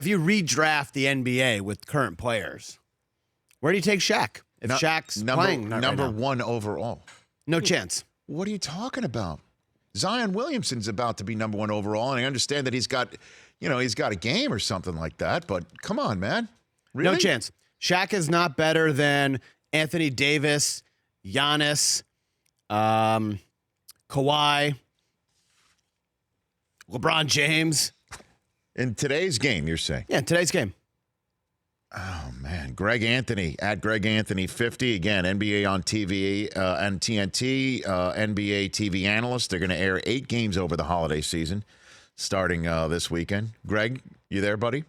If you redraft the NBA with current players, where do you take Shaq? If Shaq's playing number right now? one overall. No chance. What are you talking about? Zion Williamson's about to be number one overall, and I understand that he's got a game or something like that, but come on, man. Really? No chance. Shaq is not better than Anthony Davis, Giannis, Kawhi, LeBron James. In today's game, you're saying? Yeah, in today's game. Oh, man. Greg Anthony, at Greg Anthony 50. Again, NBA on TV and TNT, NBA TV analyst. They're going to air 8 games over the holiday season starting this weekend. Greg, you there, buddy?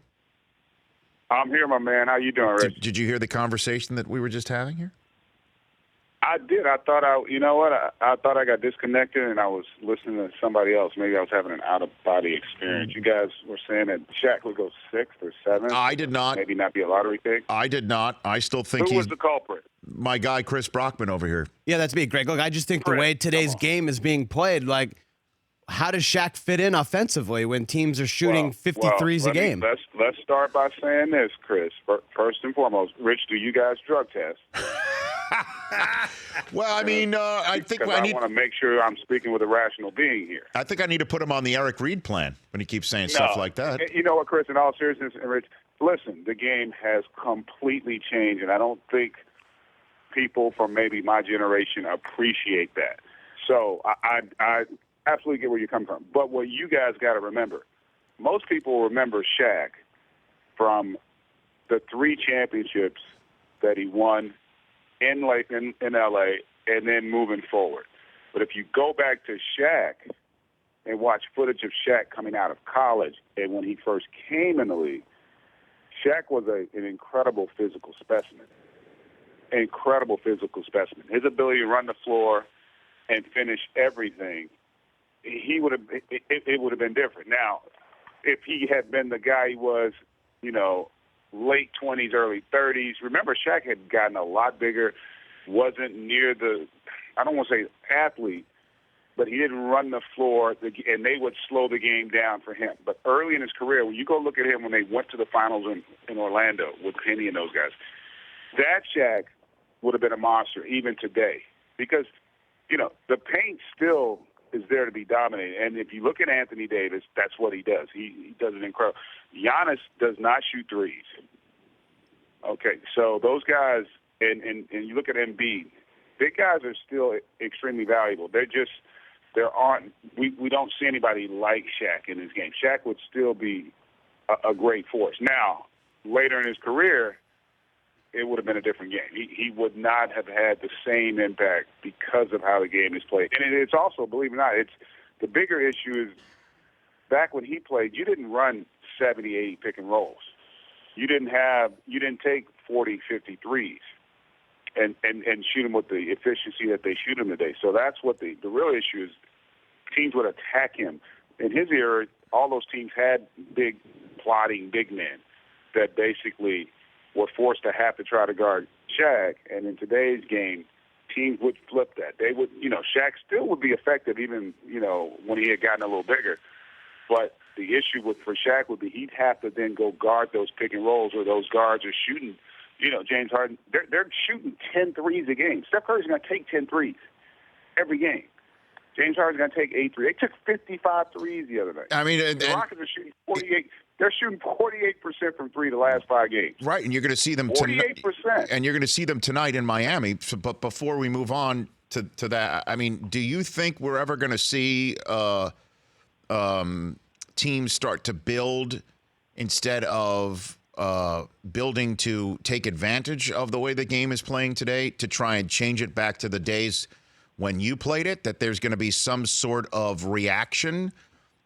I'm here, my man. How you doing, Rich? Did you hear the conversation that we were just having here? I did. I thought I thought I got disconnected and I was listening to somebody else. Maybe I was having an out-of-body experience. You guys were saying that Shaq would go 6th or 7th. I did not. Maybe not be a lottery pick. I did not. I still think Who was the culprit? My guy, Chris Brockman, over here. Yeah, that's me, Greg. Look, I just think the way today's game is being played, like, how does Shaq fit in offensively when teams are shooting 53s a game? Let's start by saying this, Chris. First and foremost, Rich, do you guys drug test? Well, I mean, I think I want to make sure I'm speaking with a rational being here. I think I need to put him on the Eric Reed plan when he keeps saying stuff like that. You know what, Chris? In all seriousness, and Rich, listen, the game has completely changed, and I don't think people from maybe my generation appreciate that. So I absolutely get where you're coming from. But what you guys got to remember, most people remember Shaq from the 3 championships that he won in L.A. and then moving forward. But if you go back to Shaq and watch footage of Shaq coming out of college and when he first came in the league, Shaq was an incredible physical specimen. Incredible physical specimen. His ability to run the floor and finish everything, it would have been different. Now, if he had been the guy he was, late 20s, early 30s. Remember, Shaq had gotten a lot bigger, wasn't near I don't want to say athlete, but he didn't run the floor, and they would slow the game down for him. But early in his career, when you go look at him when they went to the finals in Orlando with Penny and those guys, that Shaq would have been a monster even today because, the paint still is there to be dominated. And if you look at Anthony Davis, that's what he does. He does an incredible. Giannis does not shoot threes. Okay, so those guys, and you look at Embiid, big guys are still extremely valuable. We don't see anybody like Shaq in his game. Shaq would still be a great force. Now, later in his career, it would have been a different game. He would not have had the same impact because of how the game is played. And it's also, believe it or not, the bigger issue is back when he played, you didn't run 70, 80 pick and rolls. You didn't take 40, 50 threes and shoot them with the efficiency that they shoot them today. So that's what the real issue is. Teams would attack him. In his era, all those teams had big, plotting big men that basically were forced to have to try to guard Shaq. And in today's game, teams would flip that. They would, Shaq still would be effective even, when he had gotten a little bigger. But the issue for Shaq would be he'd have to then go guard those pick and rolls where those guards are shooting. James Harden, they're shooting 10 threes a game. Steph Curry's going to take 10 threes every game. James Harden's going to take 8 threes. They took 55 threes the other night. I mean, the Rockets are shooting 48. They're shooting 48% from 3 the last 5 games. Right, and you're going to see them 48%. And you're going to see them tonight in Miami. But before we move on to that, I mean, do you think we're ever going to see teams start to build instead of building to take advantage of the way the game is playing today to try and change it back to the days when you played it, that there's going to be some sort of reaction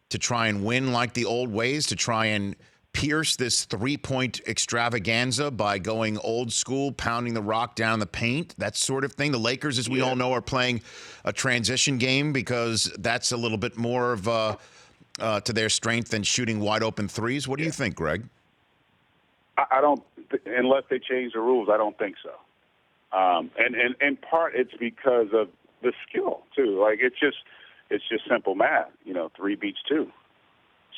to try and win like the old ways, to try and pierce this 3-point extravaganza by going old school, pounding the rock down the paint, that sort of thing? The Lakers, as we all know, are playing a transition game because that's a little bit more of to their strength than shooting wide open threes. What do you think, Greg? I don't, unless they change the rules, I don't think so. And in part, it's because of the skill too. Like it's just simple math. 3 beats 2.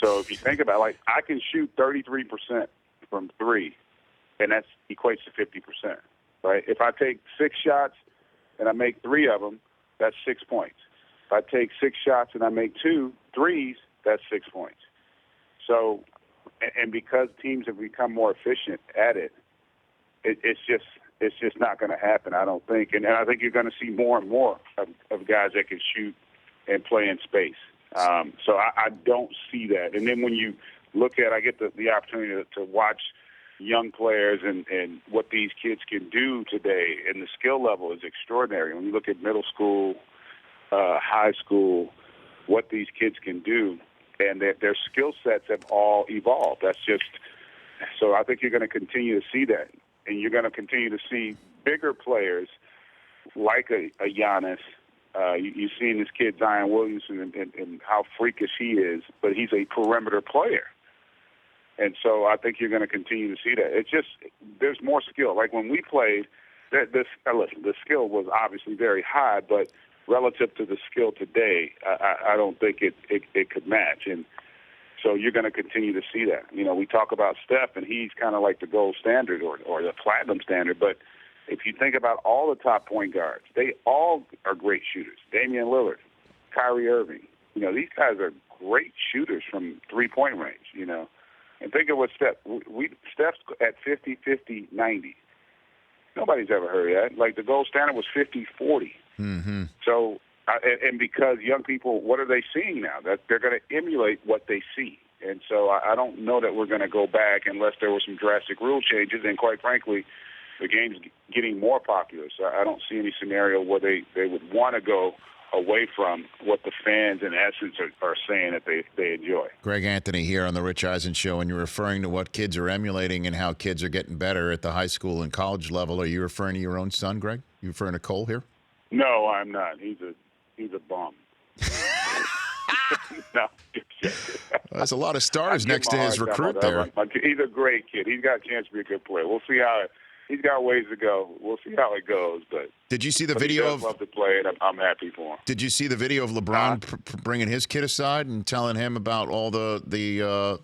So if you think about it, like, I can shoot 33% from three, and that equates to 50%, right? If I take 6 shots and I make 3 of them, that's 6 points. If I take 6 shots and I make 2 threes, that's 6 points. So, and because teams have become more efficient at it, it's just not going to happen, I don't think. And I think you're going to see more and more of guys that can shoot and play in space. So I don't see that. And then when you look at, I get the opportunity to watch young players and what these kids can do today, and the skill level is extraordinary. When you look at middle school, high school, what these kids can do, and their skill sets have all evolved. That's just so. I think you're going to continue to see that, and you're going to continue to see bigger players like a Giannis. You've seen this kid Zion Williamson and how freakish he is, but he's a perimeter player. And so I think you're going to continue to see that. It's just there's more skill. Like when we played, listen, the skill was obviously very high, but relative to the skill today, I don't think it could match. And so you're going to continue to see that. You know, we talk about Steph, and he's kind of like the gold standard or the platinum standard. But if you think about all the top point guards, they all are great shooters. Damian Lillard, Kyrie Irving. You know, these guys are great shooters from three-point range, you know. And think of what Steph's at 50, 50, 90. Nobody's ever heard of that. Like the gold standard was 50, 40. Mm-hmm. So, and because young people, what are they seeing now? That they're going to emulate what they see. And so I don't know that we're going to go back unless there were some drastic rule changes. And quite frankly, the game's getting more popular. So I don't see any scenario where they would want to go away from what the fans, in essence, are saying that they enjoy. Greg Anthony here on the Rich Eisen Show, and you're referring to what kids are emulating and how kids are getting better at the high school and college level. Are you referring to your own son, Greg? You referring to Cole here? No, I'm not. He's a bum. No. There's a lot of stars next to his recruit there. He's a great kid. He's got a chance to be a good player. We'll see how he's got ways to go. We'll see how it goes. But did you see the video he does love to play, and I'm happy for him. Did you see the video of LeBron bringing his kid aside and telling him about all the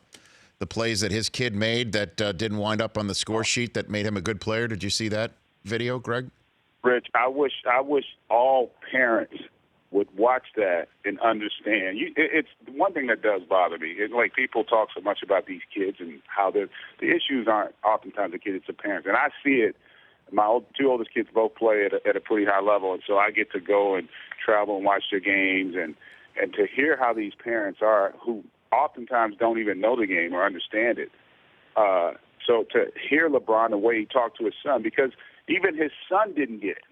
plays that his kid made that didn't wind up on the score sheet that made him a good player? Did you see that video, Greg? Rich, I wish all parents would watch that and understand. It's one thing that does bother me. It's like people talk so much about these kids and how the issues aren't oftentimes the kids, it's the parents. And I see it. My 2 oldest kids both play at a pretty high level, and so I get to go and travel and watch their games and to hear how these parents are who oftentimes don't even know the game or understand it. So to hear LeBron, the way he talked to his son, because even his son didn't get it,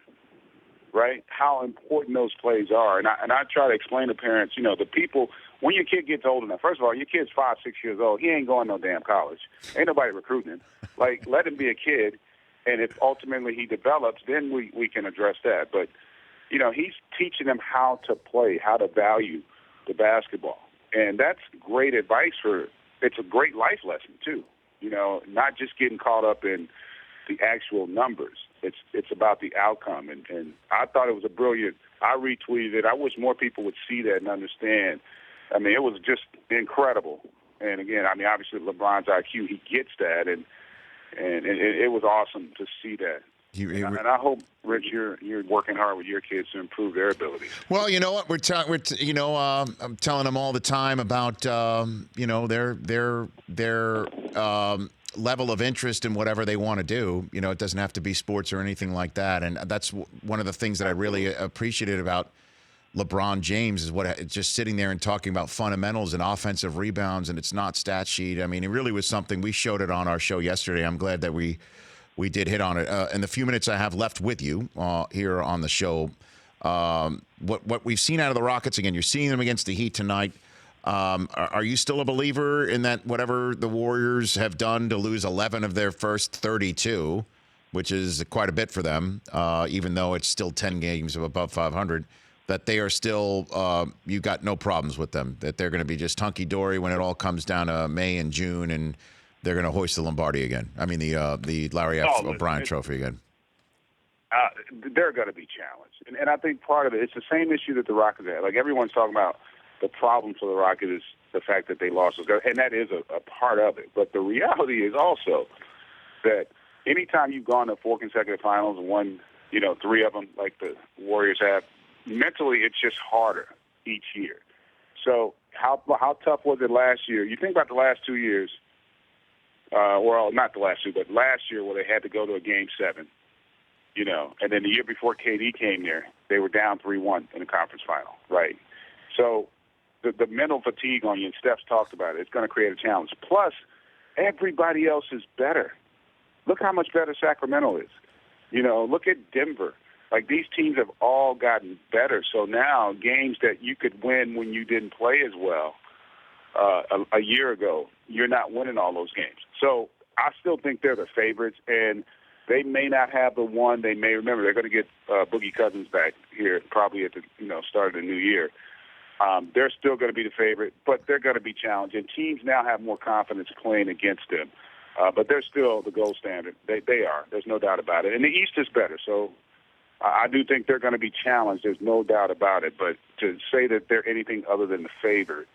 right, how important those plays are. And I try to explain to parents, you know, the people, when your kid gets old enough, first of all, your kid's 5, 6 years old, he ain't going no damn college. Ain't nobody recruiting him. Like, let him be a kid, and if ultimately he develops, then we can address that. But, you know, he's teaching them how to play, how to value the basketball. And that's great advice it's a great life lesson, too. You know, not just getting caught up in the actual numbers. It's about the outcome. And I thought it was I retweeted it. I wish more people would see that and understand. I mean, it was just incredible. And again, I mean, obviously LeBron's IQ, he gets that. And it was awesome to see that. And I hope, Rich, you're working hard with your kids to improve their abilities. Well, you know what I'm telling them all the time about their level of interest in whatever they want to do. You know, it doesn't have to be sports or anything like that. And that's one of the things that I really appreciated about LeBron James is just sitting there and talking about fundamentals and offensive rebounds, and it's not stat sheet. I mean, it really was something. We showed it on our show yesterday. I'm glad that we did hit on it. In the few minutes I have left with you here on the show, what we've seen out of the Rockets, again, you're seeing them against the Heat tonight. Are you still a believer in that whatever the Warriors have done to lose 11 of their first 32, which is quite a bit for them, even though it's still 10 games of above 500, that they are still, you got no problems with them, that they're going to be just hunky-dory when it all comes down to May and June, and they're going to hoist the Lombardi again. I mean, the Larry F. O'Brien Trophy again. They're going to be challenged. And I think part of it's the same issue that the Rockets had. Like, everyone's talking about the problem for the Rockets the fact that they lost those guys, and that is a part of it. But the reality is also that anytime you've gone to 4 consecutive finals and won, 3 of them like the Warriors have, mentally it's just harder each year. So how tough was it last year? You think about the last 2 years, well, not the last 2, but last year where they had to go to a Game 7, and then the year before KD came there, they were down 3-1 in the conference final, right? So the mental fatigue on you, and Steph's talked about it, it's going to create a challenge. Plus, everybody else is better. Look how much better Sacramento is. Look at Denver. Like, these teams have all gotten better. So now games that you could win when you didn't play as well a year ago, you're not winning all those games. So I still think they're the favorites, and they may not have the one. They may remember they're going to get Boogie Cousins back here probably at the start of the new year. They're still going to be the favorite, but they're going to be challenged. And teams now have more confidence playing against them. But they're still the gold standard. They are. There's no doubt about it. And the East is better. So I do think they're going to be challenged. There's no doubt about it. But to say that they're anything other than the favorite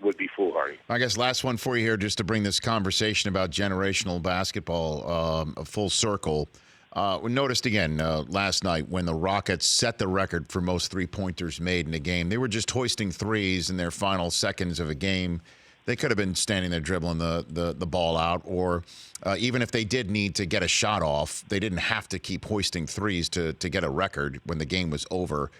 would be foolhardy. I guess last one for you here, just to bring this conversation about generational basketball a full circle. We noticed again last night when the Rockets set the record for most three-pointers made in a game. They were just hoisting threes in their final seconds of a game. They could have been standing there dribbling the ball out, or even if they did need to get a shot off, they didn't have to keep hoisting threes to get a record when the game was over.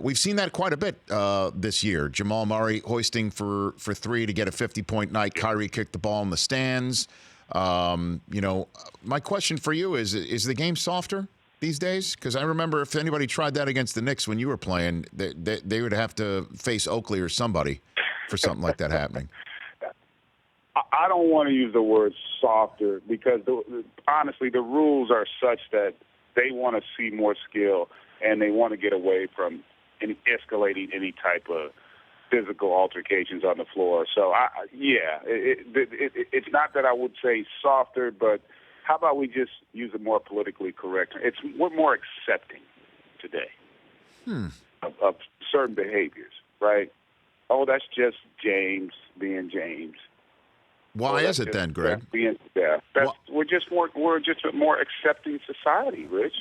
We've seen that quite a bit this year. Jamal Murray hoisting for 3 to get a 50-point night. Kyrie kicked the ball in the stands. My question for you is the game softer these days? Because I remember if anybody tried that against the Knicks when you were playing, they would have to face Oakley or somebody for something like that happening. I don't want to use the word softer because, honestly, the rules are such that they want to see more skill and they want to get away from escalating any type of physical altercations on the floor. So, it's not that I would say softer, but how about we just use a more politically correct? We're more accepting today of certain behaviors, right? Oh, that's just James being James. Why is it then, Greg? We're just a more accepting society, Rich.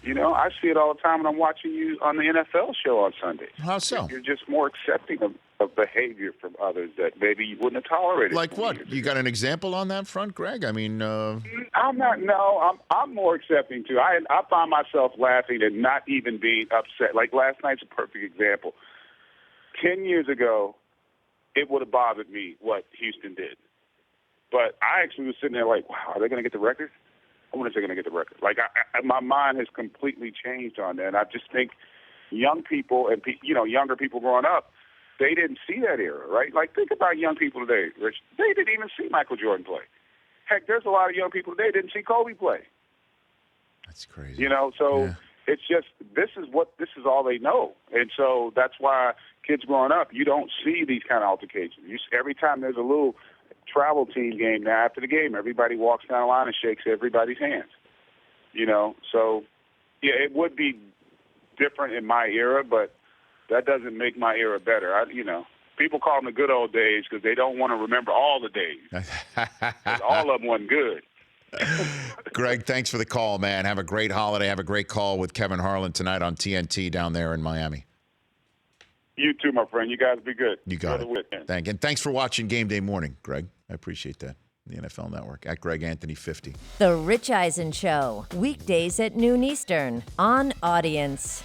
I see it all the time when I'm watching you on the NFL show on Sunday. How so? You're just more accepting of behavior from others that maybe you wouldn't have tolerated. Like what? You got an example on that front, Greg? I mean, I'm not. No, I'm more accepting too. I find myself laughing and not even being upset. Like last night's a perfect example. 10 years ago, it would have bothered me what Houston did. But I actually was sitting there like, wow, are they going to get the record? I wonder if they're going to get the record. Like, my mind has completely changed on that. And I just think young people and, younger people growing up, they didn't see that era, right? Like, think about young people today, Rich. They didn't even see Michael Jordan play. Heck, there's a lot of young people today that didn't see Kobe play. That's crazy. It's just, this is all they know. And so that's why kids growing up, you don't see these kind of altercations. Every time there's a little travel team game now, after the game, everybody walks down the line and shakes everybody's hands. So, yeah, it would be different in my era, but that doesn't make my era better. People call them the good old days because they don't want to remember all the days. 'Cause all of them wasn't good. Greg, thanks for the call, man. Have a great holiday. Have a great call with Kevin Harlan tonight on TNT down there in Miami. You too, my friend. You guys be good. You got it. Thanks for watching Game Day Morning, Greg. I appreciate that. The NFL Network at Greg Anthony 50. The Rich Eisen Show, weekdays at noon Eastern on Audience.